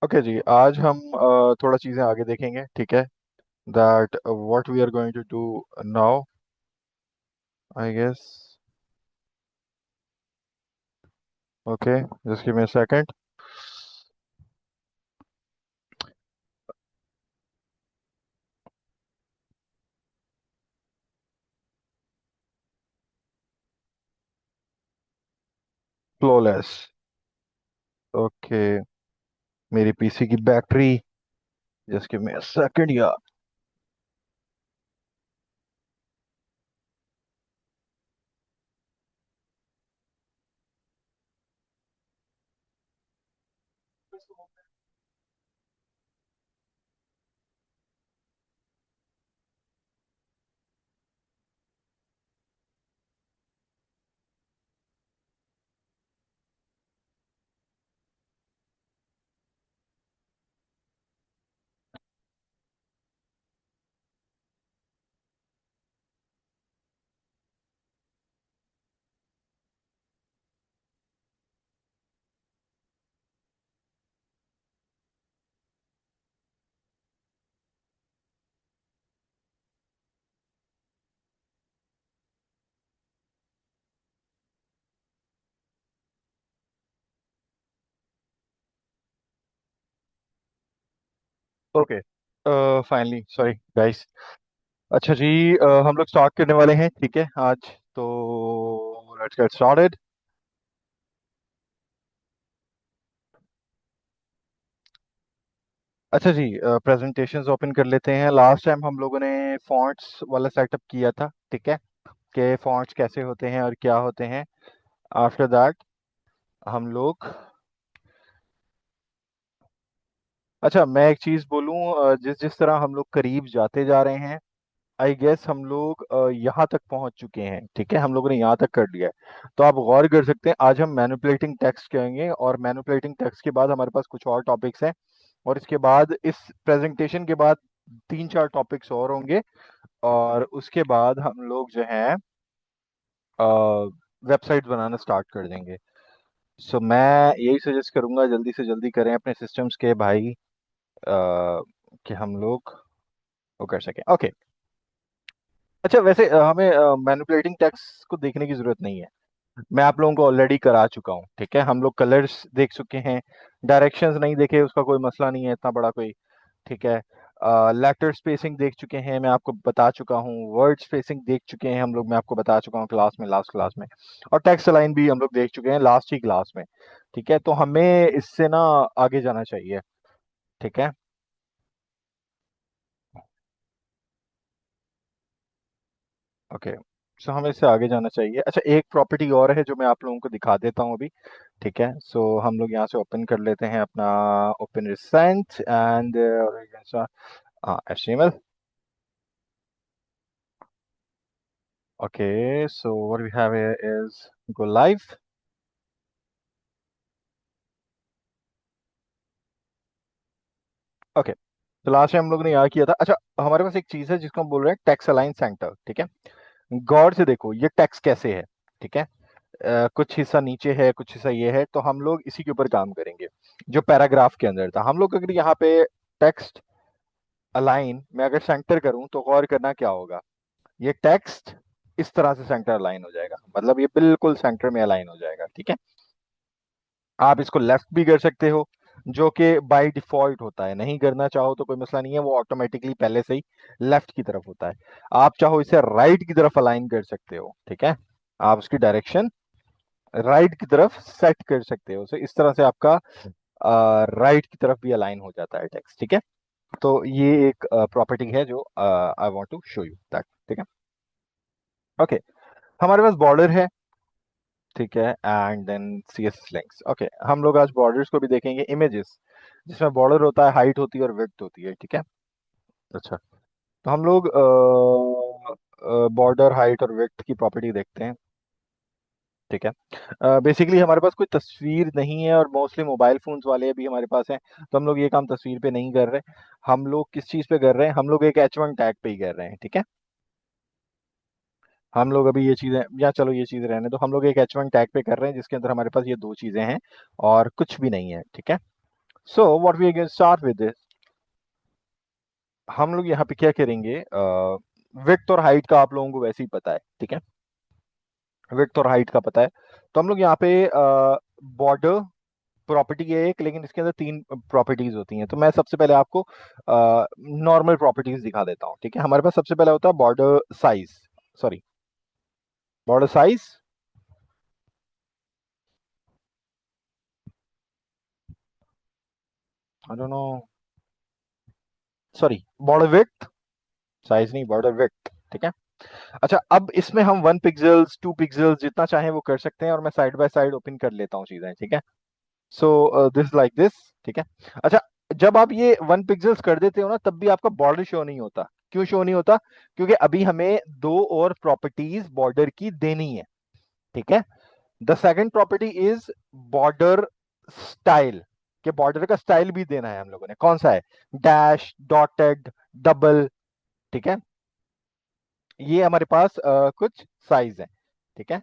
Okay जी, आज हम थोड़ा चीज़ें आगे देखेंगे, ठीक है। That what we are going to do now, I guess. Okay, just give me a second. Flawless. Okay, मेरी पीसी की battery, just give me a second या। Okay, finally, sorry guys. अच्छा जी, हम लोग स्टार्ट करने वाले हैं, ठीक है आज। तो लेट्स गेट स्टार्टेड। अच्छा जी, प्रेजेंटेशंस ओपन कर लेते हैं। लास्ट टाइम हम लोगों ने फॉन्ट्स वाला सेटअप किया था, ठीक है, कि फॉन्ट्स कैसे होते हैं और क्या होते हैं। आफ्टर दैट हम लोग, अच्छा मैं एक चीज बोलूं, जिस जिस तरह हम लोग करीब जाते जा रहे हैं, आई गेस हम लोग यहाँ तक पहुंच चुके हैं, ठीक है, हम लोगों ने यहाँ तक कर लिया है। तो आप गौर कर सकते हैं, आज हम मैनिपुलेटिंग टेक्स्ट कहेंगे, और मैनिपुलेटिंग टेक्स्ट के बाद हमारे पास कुछ और टॉपिक्स हैं। और इसके बाद इस प्रेजेंटेशन के बाद तीन चार टॉपिक्स और होंगे। और उसके बाद हम लोग जो है वेबसाइट बनाना स्टार्ट कर देंगे। सो मैं यही सजेस्ट करूंगा, जल्दी से जल्दी करें अपने सिस्टम्स के भाई, कि हम लोग वो कर सकें। ओके, अच्छा वैसे हमें मैनिपुलेटिंग टेक्स्ट को देखने की जरूरत नहीं है। मैं आप लोगों को ऑलरेडी करा चुका हूँ, ठीक है। हम लोग कलर्स देख चुके हैं, डायरेक्शंस नहीं देखे, उसका कोई मसला नहीं है इतना बड़ा कोई, ठीक है। लेटर स्पेसिंग देख चुके हैं, मैं आपको बता चुका हूँ। वर्ड स्पेसिंग देख चुके हैं हम लोग, मैं आपको बता चुका हूँ क्लास में, लास्ट क्लास में। और टेक्स्ट अलाइन भी हम लोग देख चुके हैं लास्ट ही क्लास में, ठीक है। तो हमें इससे ना आगे जाना चाहिए, ठीक है। ओके, सो हमें इससे आगे जाना चाहिए। अच्छा, एक प्रॉपर्टी और है जो मैं आप लोगों को दिखा देता हूँ अभी, ठीक है। सो हम लोग यहाँ से ओपन कर लेते हैं अपना open recent and HTML। Okay, so what we have here is go live. Okay, तो लास्ट टाइम हम लोग ने यहाँ किया था। अच्छा, हमारे पास एक चीज है जिसको हम बोल रहे हैं टेक्स्ट अलाइन सेंटर, ठीक है। गौर से देखो ये टेक्स्ट कैसे है, ठीक है। कुछ हिस्सा नीचे है, कुछ हिस्सा ये है, तो हम लोग इसी के ऊपर काम करेंगे। जो पैराग्राफ के अंदर था, हम लोग अगर यहाँ पे टेक्स्ट अलाइन में अगर सेंटर करूं तो गौर करना क्या होगा। ये टेक्स्ट इस तरह से सेंटर अलाइन हो जाएगा, मतलब ये बिल्कुल सेंटर में अलाइन हो जाएगा, ठीक है। आप इसको लेफ्ट भी कर सकते हो, जो कि बाय डिफॉल्ट होता है। नहीं करना चाहो तो कोई मसला नहीं है, वो ऑटोमेटिकली पहले से ही लेफ्ट की तरफ होता है। आप चाहो इसे राइट की तरफ अलाइन कर सकते हो, ठीक है। आप उसकी डायरेक्शन राइट की तरफ सेट कर सकते हो, तो इस तरह से आपका राइट की तरफ भी अलाइन हो जाता है टेक्स्ट, ठीक है। तो ये एक प्रॉपर्टी है जो I want to show you that, ठीक है। ओके, हमारे पास बॉर्डर है, ठीक है, and then CSS links. Okay, हम लोग आज बॉर्डर्स को भी देखेंगे, इमेजेस जिसमें बॉर्डर होता है, हाइट होती है और विड्थ होती है, ठीक है। अच्छा, तो हम लोग बॉर्डर, हाइट और विड्थ की प्रॉपर्टी देखते हैं, ठीक है। बेसिकली हमारे पास कोई तस्वीर नहीं है, और मोस्टली मोबाइल फोन्स वाले भी हमारे पास हैं, तो हम लोग ये काम तस्वीर पे नहीं कर रहे। हम लोग किस चीज पे कर रहे हैं, हम लोग एक H1 टैग पे ही कर रहे हैं, ठीक है। हम लोग अभी ये चीजें, या चलो ये चीजें रहने दो, हम लोग एक H1 टैग पे कर रहे हैं जिसके अंदर हमारे पास ये दो चीजें हैं और कुछ भी नहीं है, ठीक है। So what we can start with this, हम लोग यहाँ पे क्या करेंगे, विड्थ और हाइट का आप लोगों को वैसे ही पता है, ठीक है, विड्थ और हाइट का पता है। तो हम लोग यहाँ पे बॉर्डर प्रॉपर्टी है एक, लेकिन इसके अंदर तीन प्रॉपर्टीज होती हैं। तो मैं सबसे पहले आपको नॉर्मल प्रॉपर्टीज दिखा देता हूँ, ठीक है। हमारे पास सबसे पहले होता है border size, sorry, border size, I don't know, sorry, border width, size नहीं, बॉर्डर विड्थ, ठीक है। अच्छा, अब इसमें हम 1 पिक्सल्स 2 पिक्सल्स जितना चाहे वो कर सकते हैं, और मैं साइड बाय साइड ओपन कर लेता हूँ चीजें, ठीक है। सो दिस लाइक दिस, ठीक है। अच्छा, जब आप ये 1 पिक्सल्स कर देते हो ना, तब भी आपका बॉर्डर शो नहीं होता। क्यों शो नहीं होता? क्योंकि अभी हमें दो और प्रॉपर्टीज बॉर्डर की देनी है, ठीक है। The second property is border style, के बॉर्डर का स्टाइल भी देना है हम लोगों ने। कौन सा है? डैश, डॉटेड, डबल, ठीक है। ये हमारे पास कुछ साइज है, ठीक है।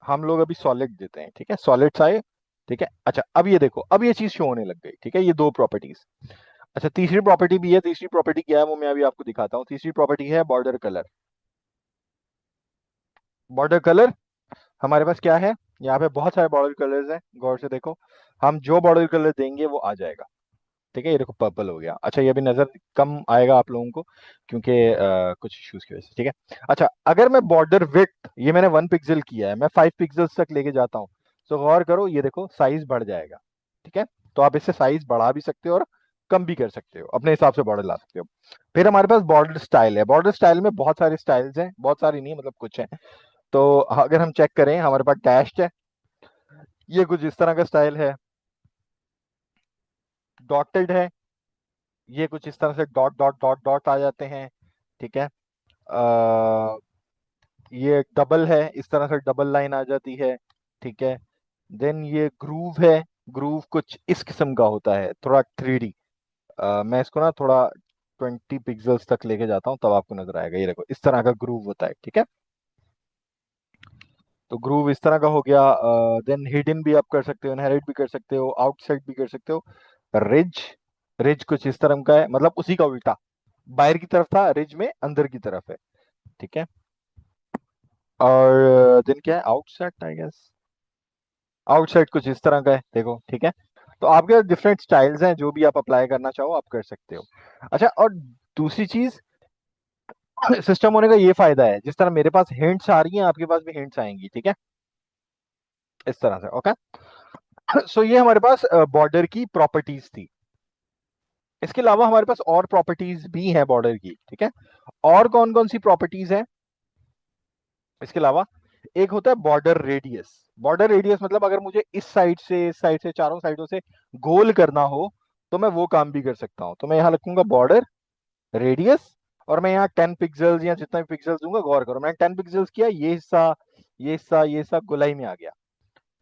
हम लोग अभी सॉलिड देते हैं, ठीक है, सॉलिड साइज, ठीक है। अच्छा, अब ये देखो, अब ये चीज शो होने लग गई, ठीक है, ये दो प्रॉपर्टीज। अच्छा, तीसरी प्रॉपर्टी भी है। तीसरी प्रॉपर्टी क्या है वो मैं अभी आपको दिखाता हूँ। तीसरी प्रॉपर्टी है बॉर्डर कलर। बॉर्डर कलर हमारे पास क्या है? यहाँ पे बहुत सारे बॉर्डर कलर्स हैं, गौर से देखो। हम जो बॉर्डर कलर देंगे वो आ जाएगा, ठीक है। ये देखो, पर्पल हो गया। अच्छा, ये अभी नजर कम आएगा आप लोगों को, क्योंकि कुछ इश्यूज की वजह से, ठीक है। अच्छा, अगर मैं बॉर्डर विड्थ, ये मैंने 1 पिक्सल किया है, मैं 5 पिक्सल्स तक लेके जाता हूँ, तो गौर करो, ये देखो साइज बढ़ जाएगा, ठीक है। तो आप इससे साइज बढ़ा भी सकते हो और कम भी कर सकते हो, अपने हिसाब से बॉर्डर ला सकते हो। फिर हमारे पास बॉर्डर स्टाइल है। बॉर्डर स्टाइल में बहुत सारे स्टाइल्स हैं, बहुत सारी नहीं, मतलब कुछ हैं। तो अगर हम चेक करें, हमारे पास डैश्ड है, ये कुछ इस तरह का स्टाइल है। डॉटेड है, ये कुछ इस तरह से डॉट डॉट डॉट डॉट आ जाते हैं, ठीक है। आ, ये डबल है, इस तरह से डबल लाइन आ जाती है, ठीक है। देन ये ग्रूव है। ग्रूव कुछ इस किस्म का होता है, थोड़ा 3D। मैं इसको ना थोड़ा 20 पिक्सल्स तक लेके जाता हूँ, तब आपको नजर आएगा। ये देखो, इस तरह का ग्रूव होता है, ठीक है। तो ग्रूव इस तरह का हो गया। देन हिडन भी आप कर सकते हो, इनहेरिट भी कर सकते हो, आउटसाइड भी कर सकते हो। रिज, रिज कुछ इस तरह का है, मतलब उसी का उल्टा, बाहर की तरफ था, रिज में अंदर की तरफ है, ठीक है। और देन क्या है? आउटसाइड, आई गेस, आउटसाइड कुछ इस तरह का है, देखो, ठीक है। तो आपके डिफरेंट स्टाइल्स हैं, जो भी आप अप्लाई करना चाहो आप कर सकते हो। अच्छा, और दूसरी चीज, सिस्टम होने का ये फायदा है, जिस तरह मेरे पास हिंट्स आ रही हैं, आपके पास भी हिंट्स आएंगी, ठीक है, इस तरह से, ओके। सो ये हमारे पास बॉर्डर की प्रॉपर्टीज थी। इसके अलावा हमारे पास और प्रॉपर्टीज भी हैं बॉर्डर की, ठीक है। और कौन कौन सी प्रॉपर्टीज हैं इसके अलावा? एक होता है बॉर्डर रेडियस। बॉर्डर रेडियस मतलब अगर मुझे इस साइड से, चारों साइडों से गोल करना हो, तो मैं वो काम भी कर सकता हूं। तो मैं यहां लिखूंगा बॉर्डर रेडियस, और मैं यहाँ 10 पिक्सल्स या जितना भी पिक्सल्स दूंगा, गौर करो, मैंने 10 पिक्सल्स किया, ये हिस्सा, ये हिस्सा, ये हिस्सा गोलाई में आ गया।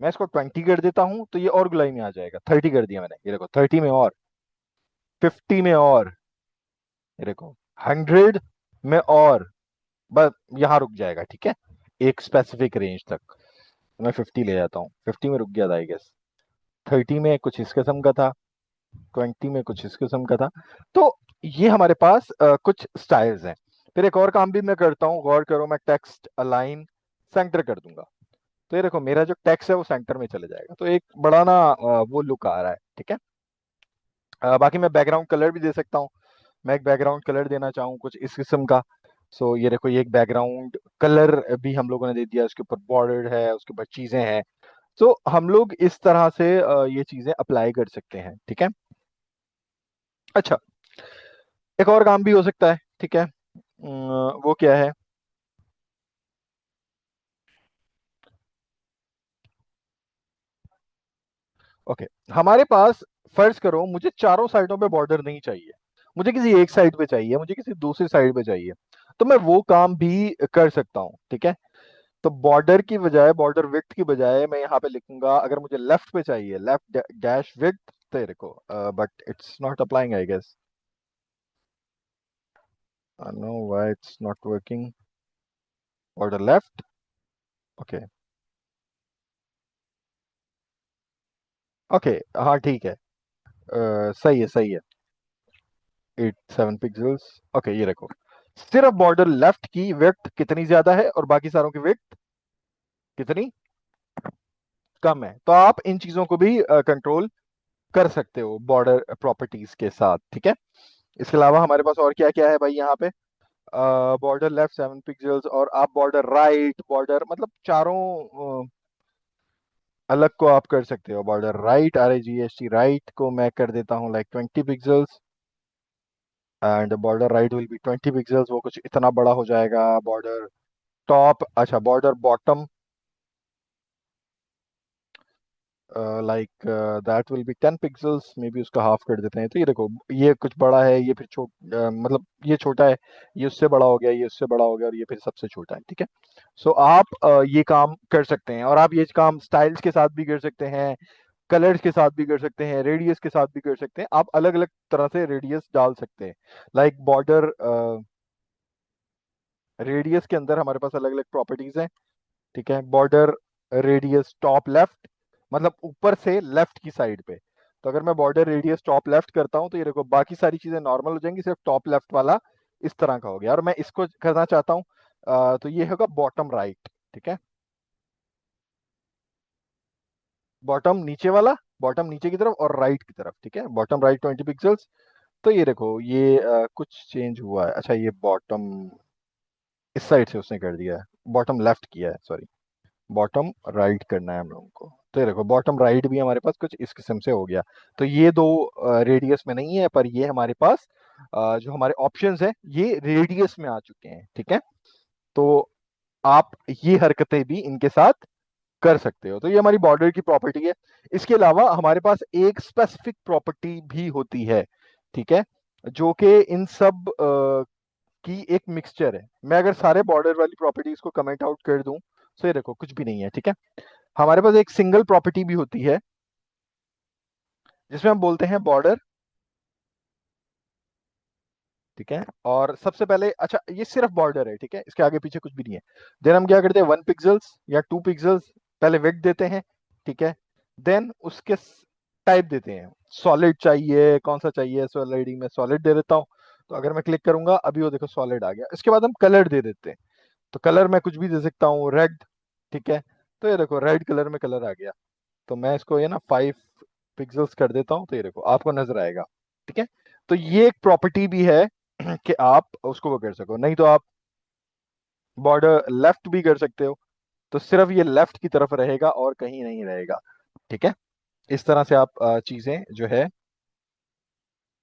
मैं इसको 20 कर देता हूं, तो ये और गोलाई में आ जाएगा। 30 कर दिया मैंने, ये देखो, 30 में और, 50 में और, ये देखो, 100 में और, बस यहाँ रुक जाएगा, ठीक है, एक स्पेसिफिक रेंज तक। तो मैं 50 ले जाता हूँ, 50 में रुक गया था, आई गेस। 30 में कुछ इस किस्म का था, 20 में कुछ इस किस्म का था। तो ये हमारे पास कुछ स्टाइल्स हैं। फिर एक और काम भी मैं करता हूँ, गौर करो, मैं टेक्स्ट अलाइन सेंटर कर दूंगा। तो ये देखो, मेरा जो टेक्स्ट है वो सेंटर में चले जाएगा, तो एक बड़ा ना वो लुक आ रहा है, ठीक है। बाकी मैं बैकग्राउंड कलर भी दे सकता हूँ। मैं एक बैकग्राउंड कलर देना चाहूँ कुछ इस किस्म का। सो ये देखो, ये एक बैकग्राउंड कलर भी हम लोगों ने दे दिया, उसके ऊपर बॉर्डर है, उसके ऊपर चीजें हैं। तो हम लोग इस तरह से ये चीजें अप्लाई कर सकते हैं, ठीक है। अच्छा, एक और काम भी हो सकता है, ठीक है। वो क्या है? ओके, हमारे पास, फर्ज करो मुझे चारों साइडों पे बॉर्डर नहीं चाहिए, मुझे किसी एक साइड पे चाहिए, मुझे किसी दूसरी साइड पे चाहिए, तो मैं वो काम भी कर सकता हूँ, ठीक है। तो बॉर्डर की बजाय, बॉर्डर विड्थ की बजाय मैं यहाँ पे लिखूंगा, अगर मुझे लेफ्ट पे चाहिए, लेफ्ट डैश विड्थ, तेरे को, but it's not applying, I guess. No, why it's not working? Border left, okay. Okay, हाँ ठीक है। सही है, सही है। 7 पिक्सल्स। ओके, ये देखो, सिर्फ बॉर्डर लेफ्ट की विड्थ कितनी ज्यादा है और बाकी सारों की विड्थ कितनी कम है। तो आप इन चीजों को भी कंट्रोल कर सकते हो बॉर्डर प्रॉपर्टीज के साथ, ठीक है। इसके अलावा हमारे पास और क्या क्या है भाई यहाँ पे। बॉर्डर लेफ्ट 7 पिक्सल्स, और आप बॉर्डर राइट, बॉर्डर मतलब चारों अलग को आप कर सकते हो। बॉर्डर राइट, RAGST राइट को मैं कर देता हूँ like 20 pixels, and border right will be 20 pixels, वो कुछ इतना बड़ा हो जाएगा। बॉर्डर टॉप, अच्छा border bottom like that will be 10 pixels, may be उसका हाफ कर देते हैं। तो ये देखो, ये कुछ बड़ा है, ये फिर मतलब ये छोटा है, ये उससे बड़ा हो गया, ये उससे बड़ा हो गया, और ये फिर सबसे छोटा है, ठीक है। सो आप ये काम कर सकते हैं, और आप ये काम स्टाइल्स के साथ भी कर सकते हैं, कलर्स के साथ भी कर सकते हैं, रेडियस के साथ भी कर सकते हैं। आप अलग अलग तरह से रेडियस डाल सकते हैं। लाइक बॉर्डर रेडियस के अंदर हमारे पास अलग अलग प्रॉपर्टीज हैं, ठीक है। बॉर्डर रेडियस टॉप लेफ्ट, मतलब ऊपर से लेफ्ट की साइड पे। तो अगर मैं बॉर्डर रेडियस टॉप लेफ्ट करता हूँ तो ये देखो बाकी सारी चीजें नॉर्मल हो जाएंगी, सिर्फ टॉप लेफ्ट वाला इस तरह का हो गया। और मैं इसको करना चाहता हूँ तो ये होगा बॉटम राइट, ठीक है। बॉटम नीचे वाला, बॉटम नीचे की तरफ और राइट की तरफ, ठीक है। Bottom right 20 pixels. तो ये देखो, ये कुछ चेंज हुआ है। अच्छा, ये बॉटम इस साइड से उसने कर दिया है, बॉटम लेफ्ट किया है, सॉरी। बॉटम राइट करना है हम लोगों को। तो ये देखो, बॉटम राइट भी हमारे पास कुछ इस किस्म से हो गया। तो ये दो रेडियस में नहीं है, पर ये हमारे पास जो हमारे ऑप्शंस हैं ये रेडियस में आ चुके हैं, ठीक है। तो आप ये हरकतें भी इनके साथ कर सकते हो। तो ये हमारी बॉर्डर की प्रॉपर्टी है। इसके अलावा हमारे पास एक स्पेसिफिक प्रॉपर्टी भी होती है, ठीक है, जो कि इन सब की एक मिक्सचर है। मैं अगर सारे बॉर्डर वाली प्रॉपर्टीज को कमेंट आउट कर दूं तो ये देखो कुछ भी नहीं है, ठीक है। हमारे पास एक सिंगल प्रॉपर्टी भी होती है जिसमें हम बोलते हैं बॉर्डर, ठीक है। और सबसे पहले, अच्छा ये सिर्फ बॉर्डर है, ठीक है, इसके आगे पीछे कुछ भी नहीं है। देन हम क्या करते हैं, 1 पिक्सल्स या 2 पिक्सल्स पहले वेट देते हैं, ठीक है। देन उसके टाइप देते हैं, सॉलिड चाहिए कौन सा चाहिए, सॉलिड में सॉलिड दे देता हूँ। तो अगर मैं क्लिक करूंगा अभी वो देखो सॉलिड आ गया। इसके बाद हम कलर दे देते हैं। तो कलर मैं कुछ भी दे सकता हूँ, रेड, ठीक है। तो ये देखो रेड कलर में कलर आ गया। तो मैं इसको ये ना 5 पिक्सल्स कर देता हूँ, तो ये देखो आपको नजर आएगा, ठीक है। तो ये एक प्रॉपर्टी भी है कि आप उसको वो कर सको। नहीं तो आप बॉर्डर लेफ्ट भी कर सकते हो, तो सिर्फ ये लेफ्ट की तरफ रहेगा और कहीं नहीं रहेगा, ठीक है। इस तरह से आप चीजें जो है,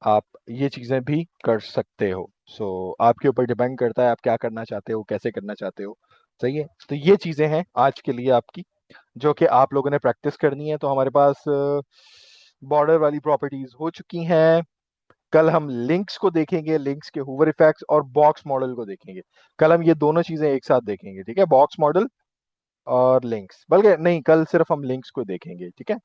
आप ये चीजें भी कर सकते हो। सो आपके ऊपर डिपेंड करता है आप क्या करना चाहते हो, कैसे करना चाहते हो, सही है। तो ये चीजें हैं आज के लिए आपकी, जो कि आप लोगों ने प्रैक्टिस करनी है। तो हमारे पास बॉर्डर वाली प्रॉपर्टीज हो चुकी हैं। कल हम लिंक्स को देखेंगे, लिंक्स के हूवर इफेक्ट्स, और बॉक्स मॉडल को देखेंगे। कल हम ये दोनों चीजें एक साथ देखेंगे, ठीक है, बॉक्स मॉडल और लिंक्स। बल्कि नहीं, कल सिर्फ हम लिंक्स को देखेंगे, ठीक है,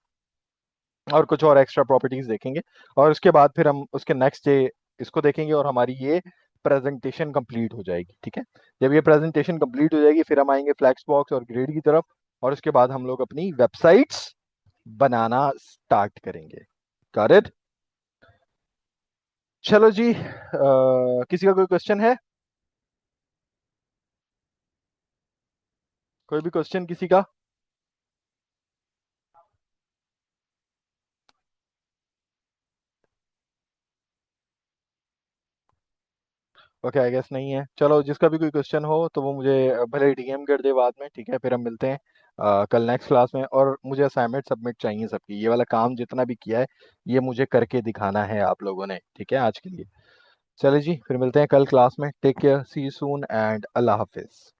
और कुछ और एक्स्ट्रा प्रॉपर्टीज देखेंगे। और उसके बाद फिर हम उसके नेक्स्ट डे इसको देखेंगे, और हमारी ये प्रेजेंटेशन कंप्लीट हो जाएगी, ठीक है। जब ये प्रेजेंटेशन कंप्लीट हो जाएगी फिर हम आएंगे फ्लैक्स बॉक्स और ग्रेड की तरफ, और उसके बाद हम लोग अपनी वेबसाइट्स बनाना स्टार्ट करेंगे। Got it. चलो जी, किसी का कोई क्वेश्चन है? कोई भी क्वेश्चन किसी का? ओके, आई गेस नहीं है। चलो, जिसका भी कोई क्वेश्चन हो तो वो मुझे भले डीएम कर दे बाद में, ठीक है। फिर हम मिलते हैं कल नेक्स्ट क्लास में। और मुझे असाइनमेंट सबमिट चाहिए सबकी, ये वाला काम जितना भी किया है ये मुझे करके दिखाना है आप लोगों ने, ठीक है, आज के लिए। चलिए जी, फिर मिलते हैं कल क्लास में। Take care, see you soon, and अल्लाह हाफिज।